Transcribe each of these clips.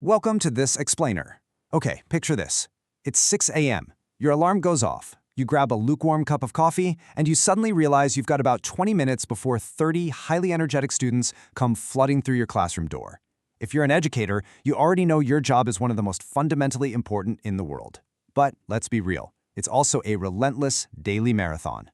Welcome to this explainer. Okay, picture this. It's 6 a.m. Your alarm goes off. You grab a lukewarm cup of coffee, and you suddenly realize you've got about 20 minutes before 30 highly energetic students come flooding through your classroom door. If you're an educator, you already know your job is one of the most fundamentally important in the world. But let's be real, it's also a relentless daily marathon.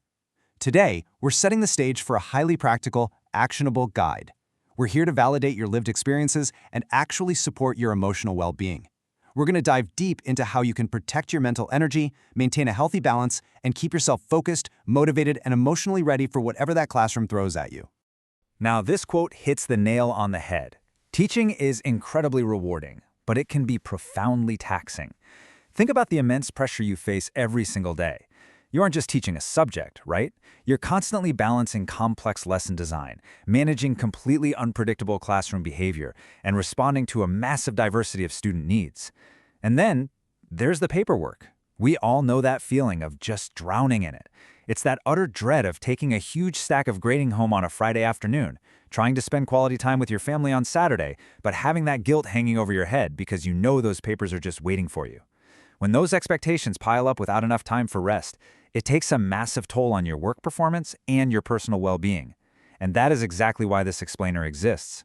Today, we're setting the stage for a highly practical, actionable guide. We're here to validate your lived experiences and actually support your emotional well-being. We're going to dive deep into how you can protect your mental energy, maintain a healthy balance, and keep yourself focused, motivated, and emotionally ready for whatever that classroom throws at you. Now, this quote hits the nail on the head. Teaching is incredibly rewarding, but it can be profoundly taxing. Think about the immense pressure you face every single day. You aren't just teaching a subject, right? You're constantly balancing complex lesson design, managing completely unpredictable classroom behavior, and responding to a massive diversity of student needs. And then, there's the paperwork. We all know that feeling of just drowning in it. It's that utter dread of taking a huge stack of grading home on a Friday afternoon, trying to spend quality time with your family on Saturday, but having that guilt hanging over your head because you know those papers are just waiting for you. When those expectations pile up without enough time for rest, it takes a massive toll on your work performance and your personal well-being. And that is exactly why this explainer exists.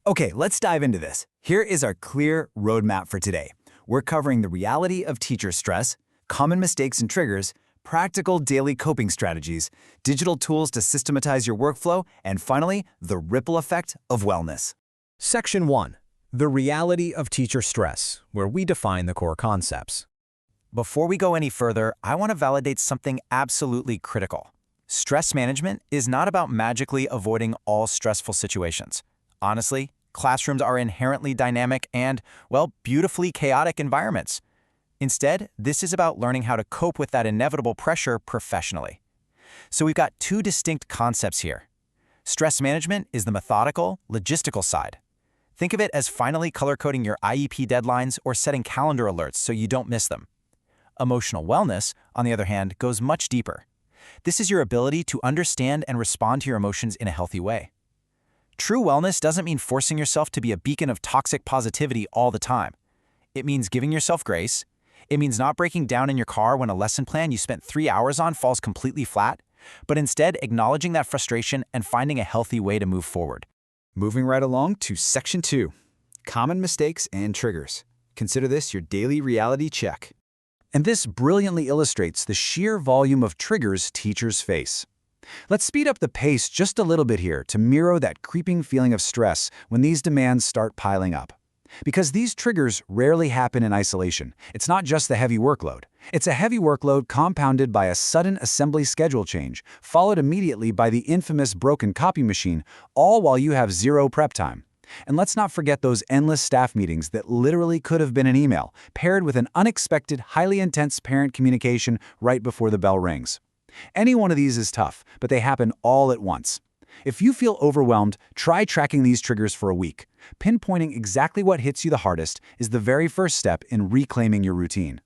Okay, let's dive into this. Here is our clear roadmap for today. We're covering the reality of teacher stress, common mistakes and triggers, practical daily coping strategies, digital tools to systematize your workflow, and finally, the ripple effect of wellness. Section 1. The reality of teacher stress, where we define the core concepts. Before we go any further, I want to validate something absolutely critical. Stress management is not about magically avoiding all stressful situations. Honestly, classrooms are inherently dynamic and, well, beautifully chaotic environments. Instead, this is about learning how to cope with that inevitable pressure professionally. So we've got two distinct concepts here. Stress management is the methodical, logistical side. Think of it as finally color-coding your IEP deadlines or setting calendar alerts so you don't miss them. Emotional wellness, on the other hand, goes much deeper. This is your ability to understand and respond to your emotions in a healthy way. True wellness doesn't mean forcing yourself to be a beacon of toxic positivity all the time. It means giving yourself grace. It means not breaking down in your car when a lesson plan you spent 3 hours on falls completely flat, but instead acknowledging that frustration and finding a healthy way to move forward. Moving right along to Section 2. Common mistakes and triggers. Consider this your daily reality check. And this brilliantly illustrates the sheer volume of triggers teachers face. Let's speed up the pace just a little bit here to mirror that creeping feeling of stress when these demands start piling up. Because these triggers rarely happen in isolation. It's not just the heavy workload. It's a heavy workload compounded by a sudden assembly schedule change, followed immediately by the infamous broken copy machine, all while you have zero prep time. And let's not forget those endless staff meetings that literally could have been an email, paired with an unexpected, highly intense parent communication right before the bell rings. Any one of these is tough, but they happen all at once. If you feel overwhelmed, try tracking these triggers for a week. Pinpointing exactly what hits you the hardest is the very first step in reclaiming your routine.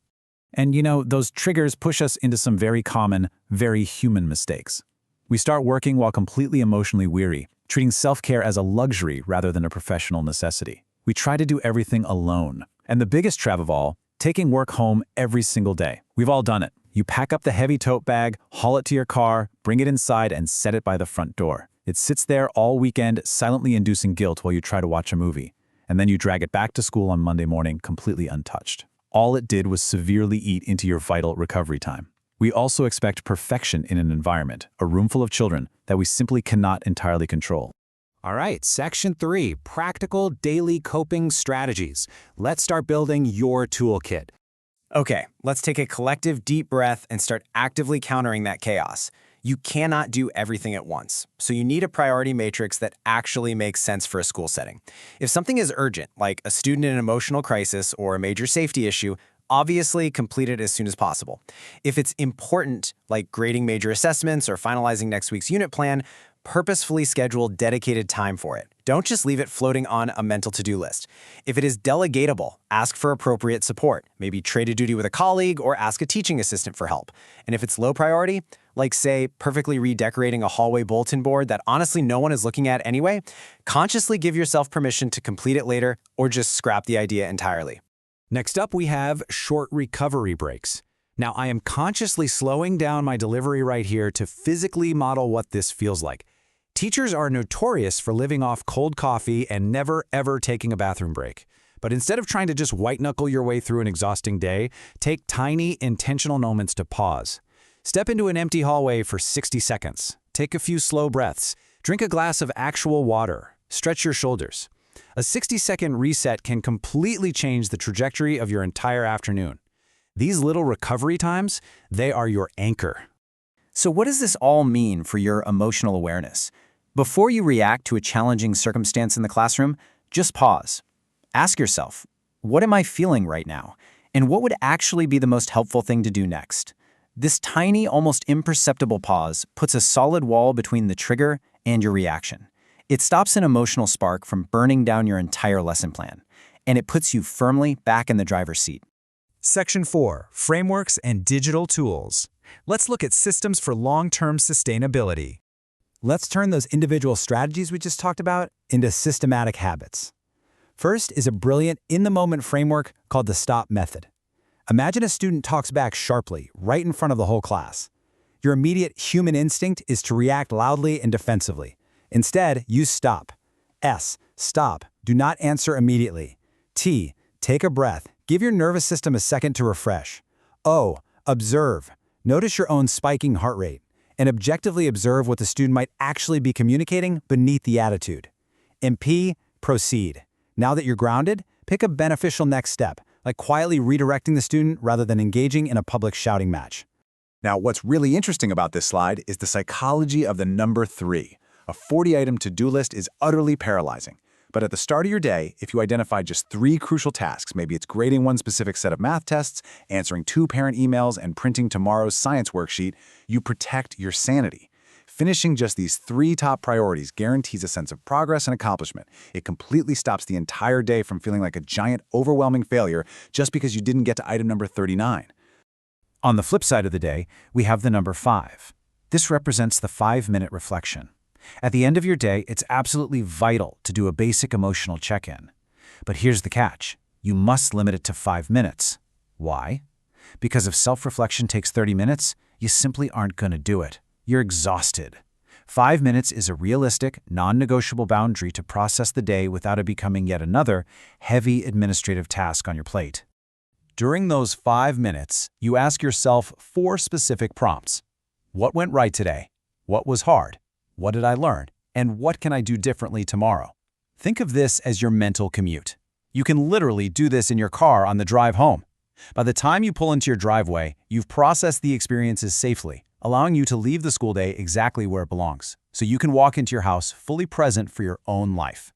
And those triggers push us into some very common, very human mistakes. We start working while completely emotionally weary, treating self-care as a luxury rather than a professional necessity. We try to do everything alone. And the biggest trap of all, taking work home every single day. We've all done it. You pack up the heavy tote bag, haul it to your car, bring it inside, and set it by the front door. It sits there all weekend, silently inducing guilt while you try to watch a movie. And then you drag it back to school on Monday morning completely untouched. All it did was severely eat into your vital recovery time. We also expect perfection in an environment, a room full of children, that we simply cannot entirely control. All right, Section 3. Practical daily coping strategies. Let's start building your toolkit. Okay, let's take a collective deep breath and start actively countering that chaos. You cannot do everything at once, so you need a priority matrix that actually makes sense for a school setting. If something is urgent, like a student in an emotional crisis or a major safety issue, obviously complete it as soon as possible. If it's important, like grading major assessments or finalizing next week's unit plan, Purposefully schedule dedicated time for it. Don't just leave it floating on a mental to-do list. If it is delegatable, ask for appropriate support. Maybe trade a duty with a colleague or ask a teaching assistant for help. And if it's low priority, like say perfectly redecorating a hallway bulletin board that honestly no one is looking at anyway, consciously give yourself permission to complete it later or just scrap the idea entirely. Next up, we have short recovery breaks. Now, I am consciously slowing down my delivery right here to physically model what this feels like. Teachers are notorious for living off cold coffee and never, ever taking a bathroom break. But instead of trying to just white-knuckle your way through an exhausting day, take tiny, intentional moments to pause. Step into an empty hallway for 60 seconds. Take a few slow breaths. Drink a glass of actual water. Stretch your shoulders. A 60-second reset can completely change the trajectory of your entire afternoon. These little recovery times, they are your anchor. So what does this all mean for your emotional awareness? Before you react to a challenging circumstance in the classroom, just pause. Ask yourself, what am I feeling right now? And what would actually be the most helpful thing to do next? This tiny, almost imperceptible pause puts a solid wall between the trigger and your reaction. It stops an emotional spark from burning down your entire lesson plan, and it puts you firmly back in the driver's seat. Section 4, Frameworks and Digital Tools. Let's look at systems for long-term sustainability. Let's turn those individual strategies we just talked about into systematic habits. First is a brilliant in-the-moment framework called the STOP method. Imagine a student talks back sharply, right in front of the whole class. Your immediate human instinct is to react loudly and defensively. Instead, use STOP. S, stop, do not answer immediately. T, take a breath, give your nervous system a second to refresh. O, observe, notice your own spiking heart rate, and objectively observe what the student might actually be communicating beneath the attitude. And P, proceed. Now that you're grounded, pick a beneficial next step, like quietly redirecting the student rather than engaging in a public shouting match. Now, what's really interesting about this slide is the psychology of the number 3. A 40-item to-do list is utterly paralyzing. But at the start of your day, if you identify just 3 crucial tasks, maybe it's grading one specific set of math tests, answering 2 parent emails, and printing tomorrow's science worksheet, you protect your sanity. Finishing just these 3 top priorities guarantees a sense of progress and accomplishment. It completely stops the entire day from feeling like a giant, overwhelming failure just because you didn't get to item number 39. On the flip side of the day, we have the number 5. This represents the 5-minute reflection. At the end of your day, it's absolutely vital to do a basic emotional check-in. But here's the catch. You must limit it to 5 minutes. Why? Because if self-reflection takes 30 minutes, you simply aren't going to do it. You're exhausted. 5 minutes is a realistic, non-negotiable boundary to process the day without it becoming yet another heavy administrative task on your plate. During those 5 minutes, you ask yourself 4 specific prompts. What went right today? What was hard? What did I learn? And what can I do differently tomorrow? Think of this as your mental commute. You can literally do this in your car on the drive home. By the time you pull into your driveway, you've processed the experiences safely, allowing you to leave the school day exactly where it belongs, so you can walk into your house fully present for your own life.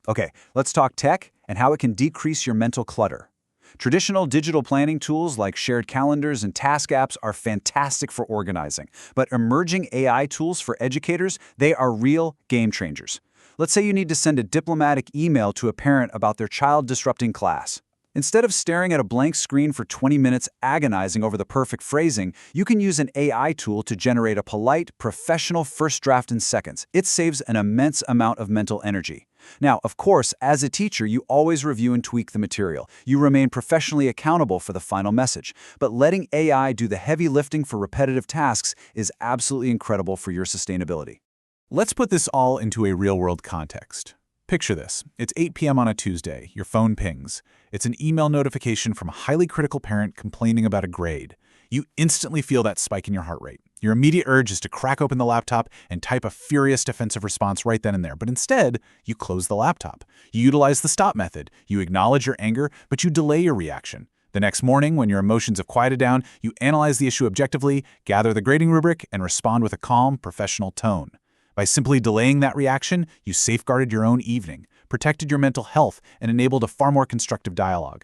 Okay, let's talk tech and how it can decrease your mental clutter. Traditional digital planning tools like shared calendars and task apps are fantastic for organizing, but emerging AI tools for educators, they are real game changers. Let's say you need to send a diplomatic email to a parent about their child disrupting class. Instead of staring at a blank screen for 20 minutes agonizing over the perfect phrasing, you can use an AI tool to generate a polite, professional first draft in seconds. It saves an immense amount of mental energy. Now, of course, as a teacher, you always review and tweak the material. You remain professionally accountable for the final message. But letting AI do the heavy lifting for repetitive tasks is absolutely incredible for your sustainability. Let's put this all into a real-world context. Picture this. It's 8 p.m. on a Tuesday. Your phone pings. It's an email notification from a highly critical parent complaining about a grade. You instantly feel that spike in your heart rate. Your immediate urge is to crack open the laptop and type a furious defensive response right then and there. But instead, you close the laptop. You utilize the stop method. You acknowledge your anger, but you delay your reaction. The next morning, when your emotions have quieted down, you analyze the issue objectively, gather the grading rubric, and respond with a calm, professional tone. By simply delaying that reaction, you safeguarded your own evening, protected your mental health, and enabled a far more constructive dialogue.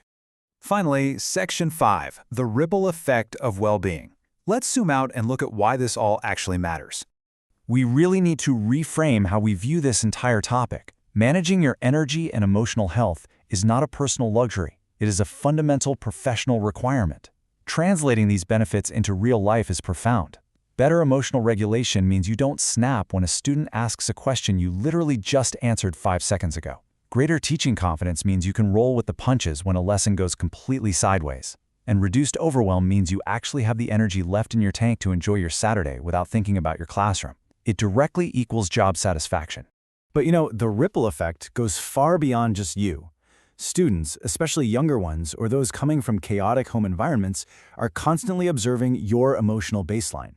Finally, Section 5, the ripple effect of well-being. Let's zoom out and look at why this all actually matters. We really need to reframe how we view this entire topic. Managing your energy and emotional health is not a personal luxury. It is a fundamental professional requirement. Translating these benefits into real life is profound. Better emotional regulation means you don't snap when a student asks a question you literally just answered 5 seconds ago. Greater teaching confidence means you can roll with the punches when a lesson goes completely sideways. And reduced overwhelm means you actually have the energy left in your tank to enjoy your Saturday without thinking about your classroom. It directly equals job satisfaction. But the ripple effect goes far beyond just you. Students, especially younger ones or those coming from chaotic home environments, are constantly observing your emotional baseline.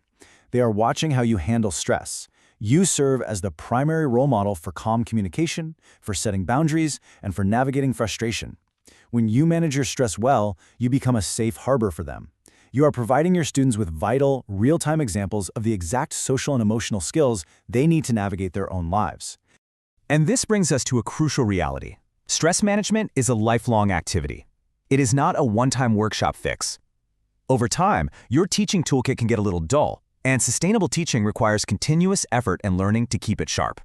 They are watching how you handle stress. You serve as the primary role model for calm communication, for setting boundaries, and for navigating frustration. When you manage your stress well, you become a safe harbor for them. You are providing your students with vital, real-time examples of the exact social and emotional skills they need to navigate their own lives. And this brings us to a crucial reality. Stress management is a lifelong activity. It is not a one-time workshop fix. Over time, your teaching toolkit can get a little dull, and sustainable teaching requires continuous effort and learning to keep it sharp.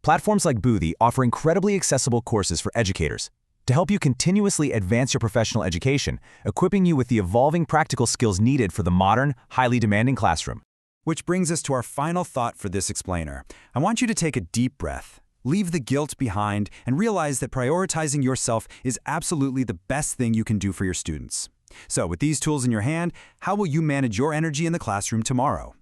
Platforms like Boothie offer incredibly accessible courses for educators to help you continuously advance your professional education, equipping you with the evolving practical skills needed for the modern, highly demanding classroom. Which brings us to our final thought for this explainer. I want you to take a deep breath. Leave the guilt behind and realize that prioritizing yourself is absolutely the best thing you can do for your students. So with these tools in your hand, how will you manage your energy in the classroom tomorrow?